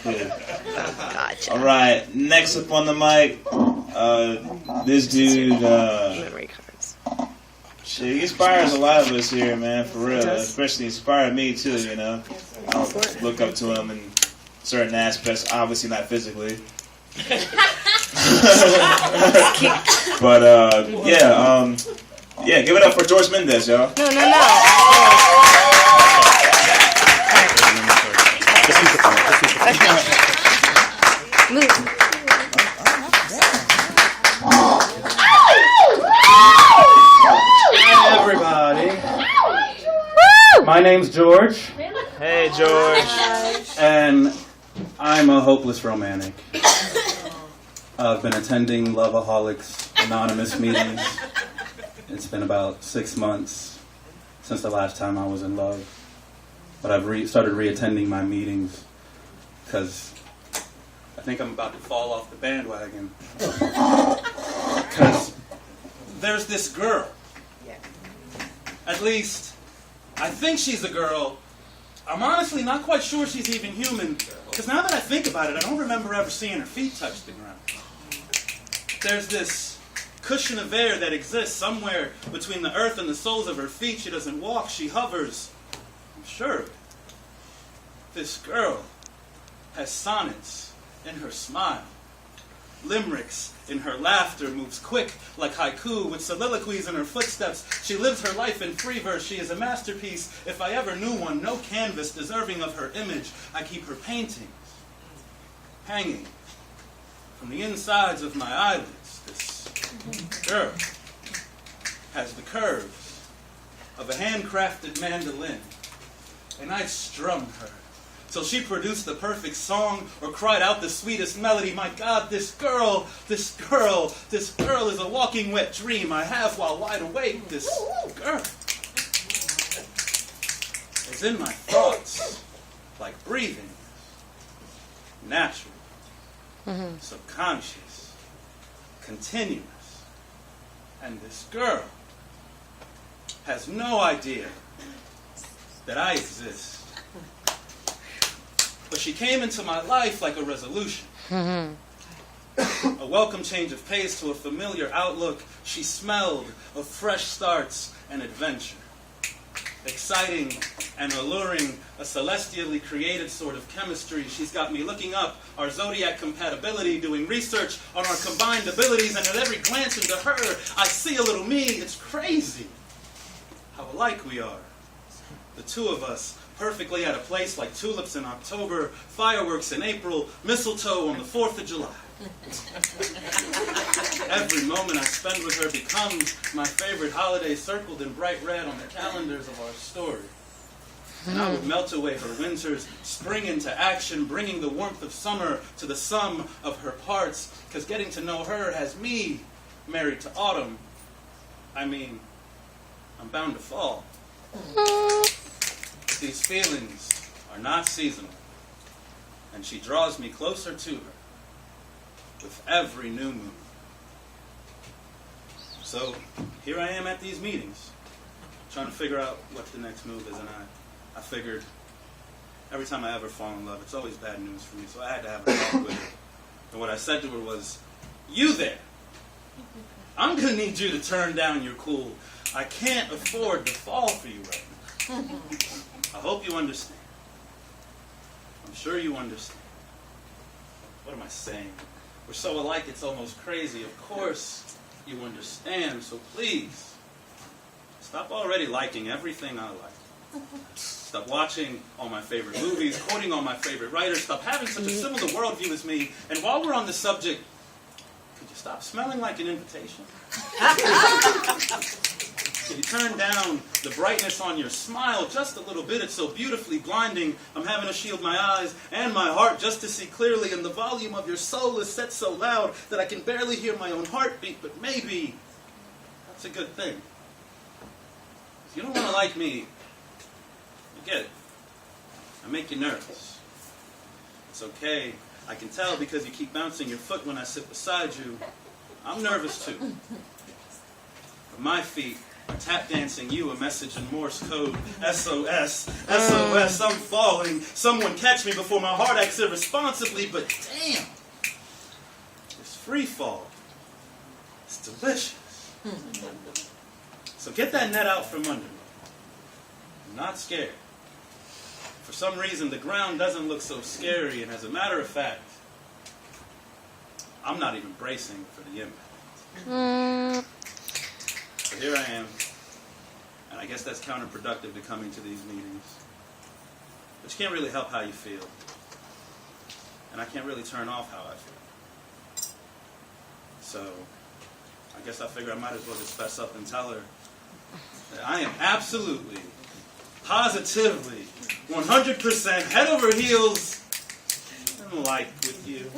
Cool. Gotcha. All right, next up on the mic, this dude, Memory cards. shit, he inspires a lot of us here, man, for real. does. Especially inspired me, too, you know. I look up to him in certain aspects, obviously not physically. But, yeah, give it up for Jorge Mendez, y'all. No. Move. Hi, everybody. My name's George, Hey, George. and I'm a hopeless romantic. I've been attending Loveaholics Anonymous meetings. It's been about 6 months since the last time I was in love. But I've started reattending my meetings because I think I'm about to fall off the bandwagon. Because there's this girl. At least, I think she's a girl. I'm honestly not quite sure she's even human. Because now that I think about it, I don't remember ever seeing her feet touch the ground. There's this cushion of air that exists somewhere between the earth and the soles of her feet. She doesn't walk, she hovers. I'm sure. This girl has sonnets in her smile. Limericks in her laughter, moves quick like haiku with soliloquies in her footsteps. She lives her life in free verse. She is a masterpiece. If I ever knew one, no canvas deserving of her image. I keep her paintings hanging from the insides of my eyelids. This girl has the curves of a handcrafted mandolin, and I'd strum her till she produced the perfect song or cried out the sweetest melody. My God, this girl is a walking wet dream I have while wide awake. This girl is in my thoughts like breathing. Natural, subconscious, continuous. And this girl has no idea that I exist. But she came into my life like a resolution. A welcome change of pace to a familiar outlook. She smelled of fresh starts and adventure. Exciting and alluring, a celestially created sort of chemistry. She's got me looking up our zodiac compatibility, doing research on our combined abilities, and at every glance into her, I see a little me. It's crazy how alike we are. The two of us, perfectly at a place like tulips in October, fireworks in April, mistletoe on the 4th of July. Every moment I spend with her becomes my favorite holiday, circled in bright red on the calendars of our story. And I would melt away her winters, spring into action, bringing the warmth of summer to the sum of her parts, because getting to know her has me married to autumn. I mean, I'm bound to fall. These feelings are not seasonal, and she draws me closer to her with every new moon. So here I am at these meetings, trying to figure out what the next move is, and I figured every time I ever fall in love, it's always bad news for me, so I had to have a talk with her. And what I said to her was, "You there, I'm going to need you to turn down your cool. I can't afford to fall for you right now. I hope you understand. I'm sure you understand." What am I saying? We're so alike it's almost crazy. Of course you understand, so please, stop already liking everything I like. Stop watching all my favorite movies, quoting all my favorite writers. Stop having such a similar worldview as me. And while we're on the subject, could you stop smelling like an invitation? Could you turn down the brightness on your smile just a little bit? It's so beautifully blinding. I'm having to shield my eyes and my heart just to see clearly. And the volume of your soul is set so loud that I can barely hear my own heartbeat. But maybe that's a good thing. If you don't want to like me, I get it. I make you nervous. It's okay. I can tell because you keep bouncing your foot when I sit beside you. I'm nervous too. But my feet Tap dancing you a message in Morse code. SOS, SOS, I'm falling. Someone catch me before my heart acts irresponsibly. But damn, this free fall, it's delicious. So get that net out from under me. I'm not scared. For some reason, the ground doesn't look so scary, and as a matter of fact, I'm not even bracing for the impact. So here I am, and I guess that's counterproductive to coming to these meetings. But you can't really help how you feel, and I can't really turn off how I feel. So I guess I figure I might as well just fess up and tell her that I am absolutely, positively, 100% head over heels in like with you.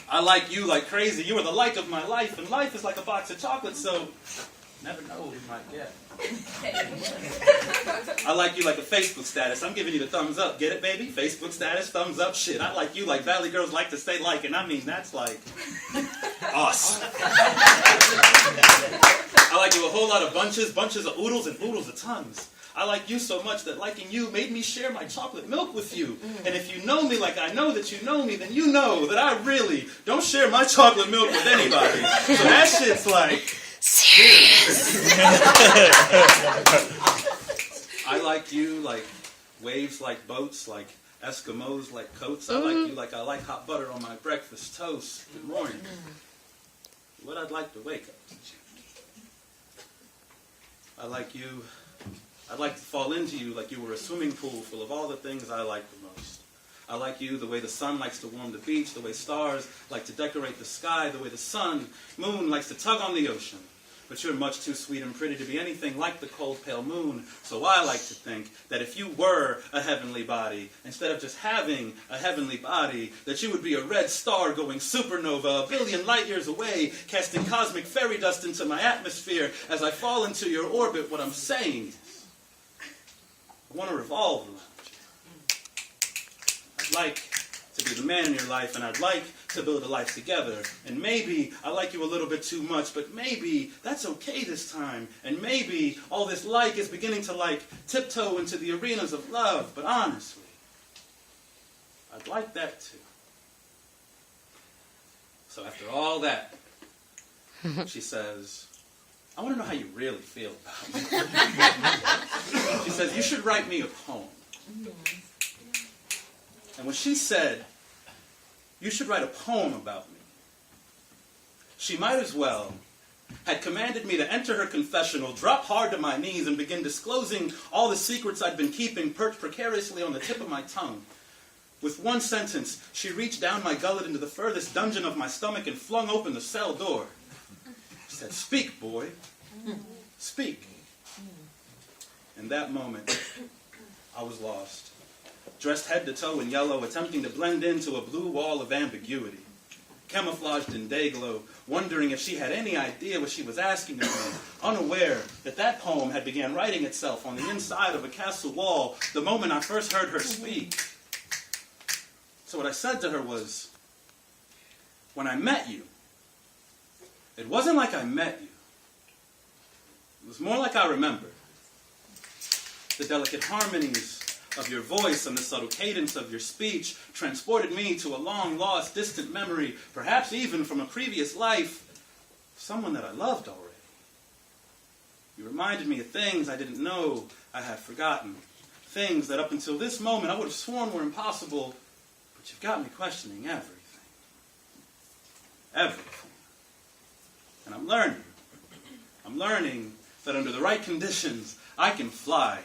I like you like crazy. You are the light of my life, and life is like a box of chocolates, so never know what we might get. I like you like a Facebook status. I'm giving you the thumbs up. Get it, baby? Facebook status, thumbs up, shit. I like you like Valley girls like to stay like, and I mean, that's like awesome. I like you a whole lot of bunches of oodles, and oodles of tons. I like you so much that liking you made me share my chocolate milk with you. And if you know me like I know that you know me, then you know that I really don't share my chocolate milk with anybody. So that shit's like serious. I like you like waves like boats, like Eskimos like coats. I like you like I like hot butter on my breakfast toast. Good morning. What I'd like to wake up to. I like you. I'd like to fall into you like you were a swimming pool full of all the things I like the most. I like you the way the sun likes to warm the beach, the way stars like to decorate the sky, the way the moon likes to tug on the ocean. But you're much too sweet and pretty to be anything like the cold, pale moon. So I like to think that if you were a heavenly body, instead of just having a heavenly body, that you would be a red star going supernova, a billion light years away, casting cosmic fairy dust into my atmosphere as I fall into your orbit. What I'm saying is, I want to revolve around you. I'd like to be the man in your life, and I'd like to build a life together. And maybe I like you a little bit too much, but maybe that's okay this time. And maybe all this like is beginning to like tiptoe into the arenas of love. But honestly, I'd like that too. So after all that, she says, I want to know how you really feel about me. She says, you should write me a poem. And when she said, you should write a poem about me, she might as well had commanded me to enter her confessional, drop hard to my knees, and begin disclosing all the secrets I'd been keeping perched precariously on the tip of my tongue. With one sentence, she reached down my gullet into the furthest dungeon of my stomach and flung open the cell door. She said, speak, boy. Speak. In that moment, I was lost. Dressed head to toe in yellow, attempting to blend into a blue wall of ambiguity. Camouflaged in dayglow, wondering if she had any idea what she was asking of me, unaware that that poem had began writing itself on the inside of a castle wall the moment I first heard her speak. So what I said to her was, when I met you, it wasn't like I met you. It was more like I remembered. The delicate harmonies of your voice and the subtle cadence of your speech transported me to a long-lost, distant memory, perhaps even from a previous life, someone that I loved already. You reminded me of things I didn't know I had forgotten, things that up until this moment I would have sworn were impossible, but you've got me questioning everything. Everything. And I'm learning. I'm learning that under the right conditions, I can fly.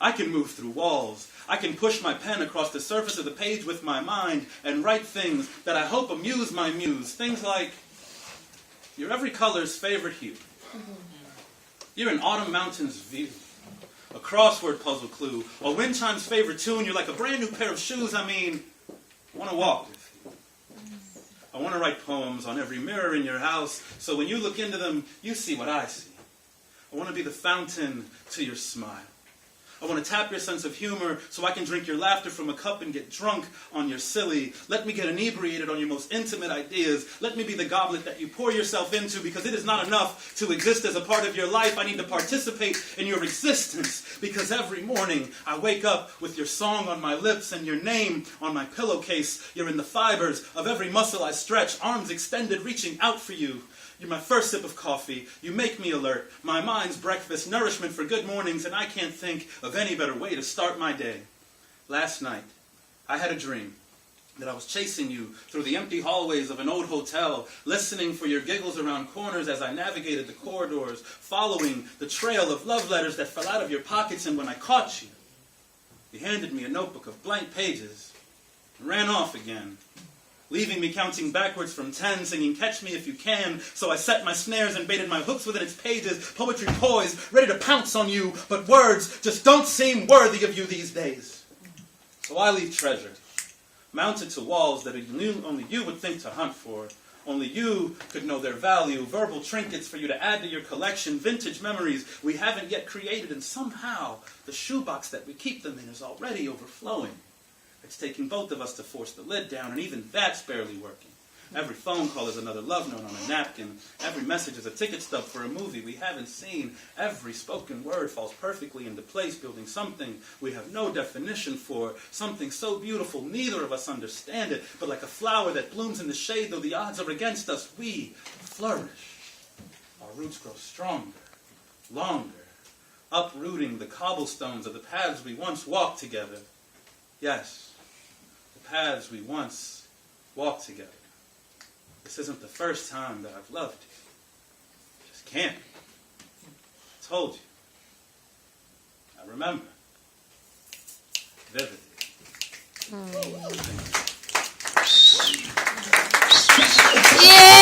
I can move through walls. I can push my pen across the surface of the page with my mind and write things that I hope amuse my muse. Things like, you're every color's favorite hue. You're an autumn mountain's view. A crossword puzzle clue. A wind chime's favorite tune. You're like a brand new pair of shoes. I mean, I want to walk with you. I want to write poems on every mirror in your house, so when you look into them, you see what I see. I want to be the fountain to your smile. I want to tap your sense of humor so I can drink your laughter from a cup and get drunk on your silly. Let me get inebriated on your most intimate ideas. Let me be the goblet that you pour yourself into, because it is not enough to exist as a part of your life. I need to participate in your existence, because every morning I wake up with your song on my lips and your name on my pillowcase. You're in the fibers of every muscle I stretch, arms extended, reaching out for you. You're my first sip of coffee. You make me alert. My mind's breakfast, nourishment for good mornings, and I can't think of any better way to start my day. Last night, I had a dream that I was chasing you through the empty hallways of an old hotel, listening for your giggles around corners as I navigated the corridors, following the trail of love letters that fell out of your pockets, and when I caught you, you handed me a notebook of blank pages and ran off again, leaving me counting backwards from 10, singing "Catch Me If You Can." So I set my snares and baited my hooks within its pages, poetry poised, ready to pounce on you, but words just don't seem worthy of you these days. So I leave treasure, mounted to walls that only you would think to hunt for. Only you could know their value, verbal trinkets for you to add to your collection, vintage memories we haven't yet created, and somehow the shoebox that we keep them in is already overflowing. It's taking both of us to force the lid down, and even that's barely working. Every phone call is another love note on a napkin. Every message is a ticket stub for a movie we haven't seen. Every spoken word falls perfectly into place, building something we have no definition for, something so beautiful neither of us understand it, but like a flower that blooms in the shade, though the odds are against us, we flourish. Our roots grow stronger, longer, uprooting the cobblestones of the paths we once walked together. Yes, the paths we once walked together. This isn't the first time that I've loved you. Just can't be. I told you. I remember. Vividly. Yeah!